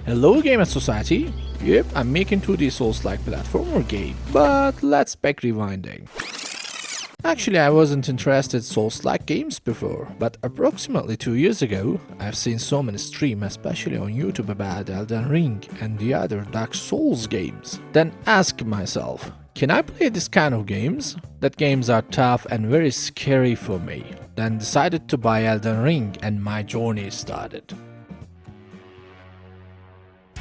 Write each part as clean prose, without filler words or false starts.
Hello Gamer Society. Yep, I'm making 2D Souls-like platformer game, but let's back rewinding. Actually, I wasn't interested in Souls-like games before, but approximately 2 years ago, I've seen so many streams, especially on YouTube, about Elden Ring and the other Dark Souls games. Then ask myself, can I play this kind of games? That games are tough and very scary for me. Then decided to buy Elden Ring and my journey started.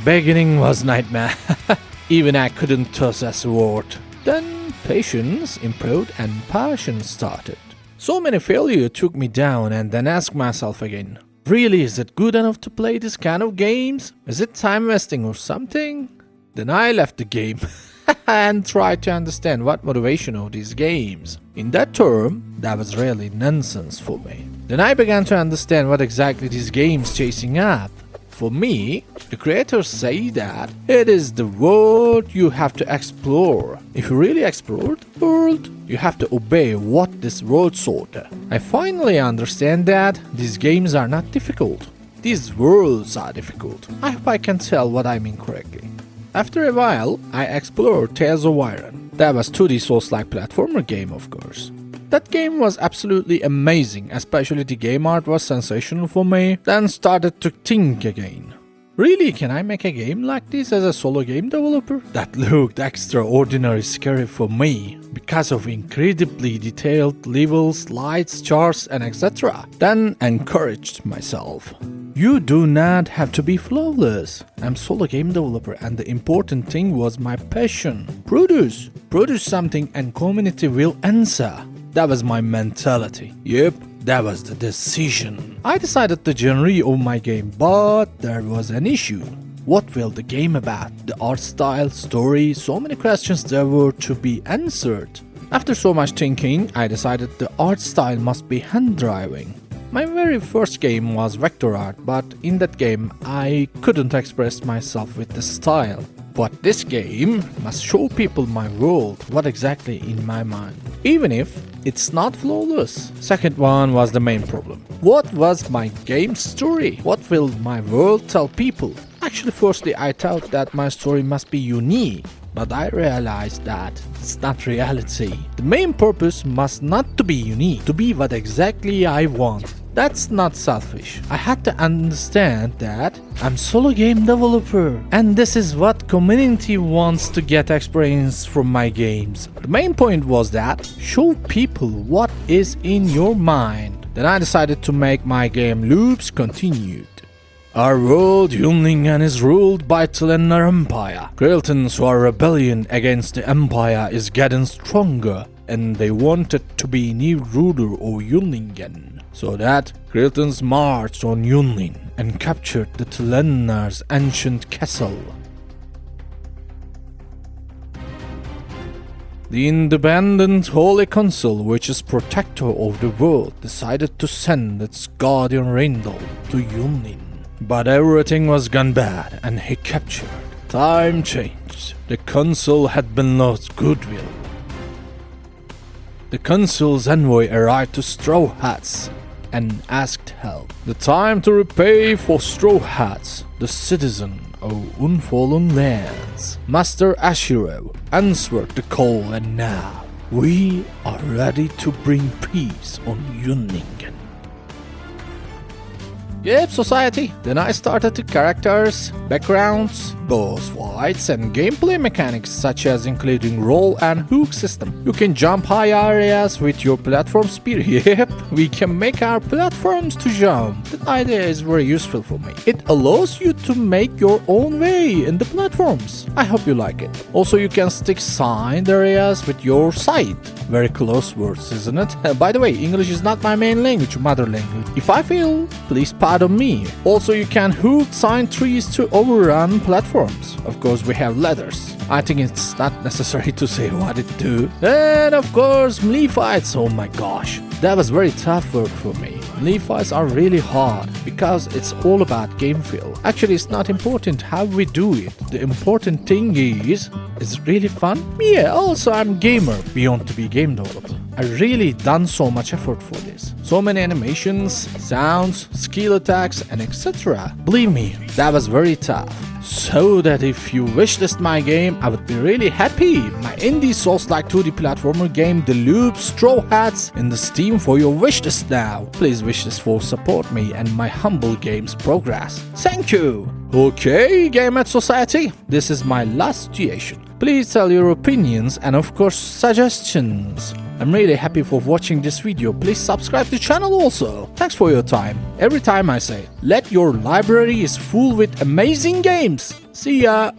Beginning was nightmare. Even I couldn't toss a sword. Then patience improved and passion started. So many failures took me down, and then asked myself again, really, is it good enough to play this kind of games? Is it time wasting or something? Then I left the game and tried to understand what motivation of these games. In that term, that was really nonsense for me. Then I began to understand what exactly these games chasing up. For me, the creators say that it is the world you have to explore. If you really explore the world, you have to obey what this world sorted. I finally understand that these games are not difficult. These worlds are difficult. I hope I can tell what I mean correctly. After a while, I explored Tales of Iron. That was 2D Souls-like platformer game, of course. That game was absolutely amazing, especially the game art was sensational for me. Then started to think again. Really, can I make a game like this as a solo game developer? That looked extraordinarily scary for me because of incredibly detailed levels, lights, charts and etc. Then encouraged myself. You do not have to be flawless. I'm solo game developer and the important thing was my passion. Produce something and community will answer. That was my mentality. Yep, that was the decision. I decided the genre of my game, but there was an issue. What will the game about? The art style, story, so many questions there were to be answered. After so much thinking, I decided the art style must be hand-driving. My very first game was vector art, but in that game I couldn't express myself with the style. But this game must show people my world, what exactly in my mind, even if it's not flawless. Second one was the main problem. What was my game story? What will my world tell people? Actually, firstly, I thought that my story must be unique, but I realized that it's not reality. The main purpose must not to be unique, to be what exactly I want. That's not selfish. I had to understand that I'm solo game developer and this is what community wants to get experience from my games. The main point was that show people what is in your mind. Then I decided to make my game LUBS continued. Our world, Yunlingen, is ruled by Tlenar Empire. Creators who are rebellion against the Empire is getting stronger and they wanted to be new ruler of Yunlingen. So that Creators marched on Yunlin and captured the Tlenar's ancient castle. The independent Holy Council, which is protector of the world, decided to send its guardian Randall to Yunlin. But everything was gone bad and he captured. Time changed. The council had been lost goodwill. The council's envoy arrived to Straw Hats and asked help. The time to repay for Straw Hats, the citizen of Unfallen Lands. Master Ashiro answered the call and now we are ready to bring peace on Yunlingen. Yep, society. Then I started the characters, backgrounds, boss fights and gameplay mechanics such as including roll and hook system. You can jump high areas with your platform speed. Yep, we can make our platforms to jump. That idea is very useful for me. It allows you to make your own way in the platforms. I hope you like it. Also, you can stick side areas with your side. Very close words, isn't it? By the way, English is not my main language, mother language. If I fail, please pardon me. Also, you can hook sign trees to overrun platforms. Of course, we have ladders. I think it's not necessary to say what it do. And of course, melee fights. Oh my gosh, that was very tough work for me. Melee fights are really hard because it's all about game feel. Actually, it's not important how we do it. The important thing is, it's really fun. Yeah, also I'm gamer beyond to be game developer. I really done so much effort for this. So many animations, sounds, skill attacks, and etc. Believe me, that was very tough. So that if you wishlist my game, I would be really happy. My indie Soulslike 2D platformer game, the LUBS Straw Hats, in the Steam for your wishlist now. Please wishlist for support me and my humble games progress. Thank you. Okay, Gamer Society, this is my last suggestion. Please tell your opinions and of course suggestions. I'm really happy for watching this video. Please subscribe to the channel also. Thanks for your time. Every time I say, let your library is full with amazing games. See ya.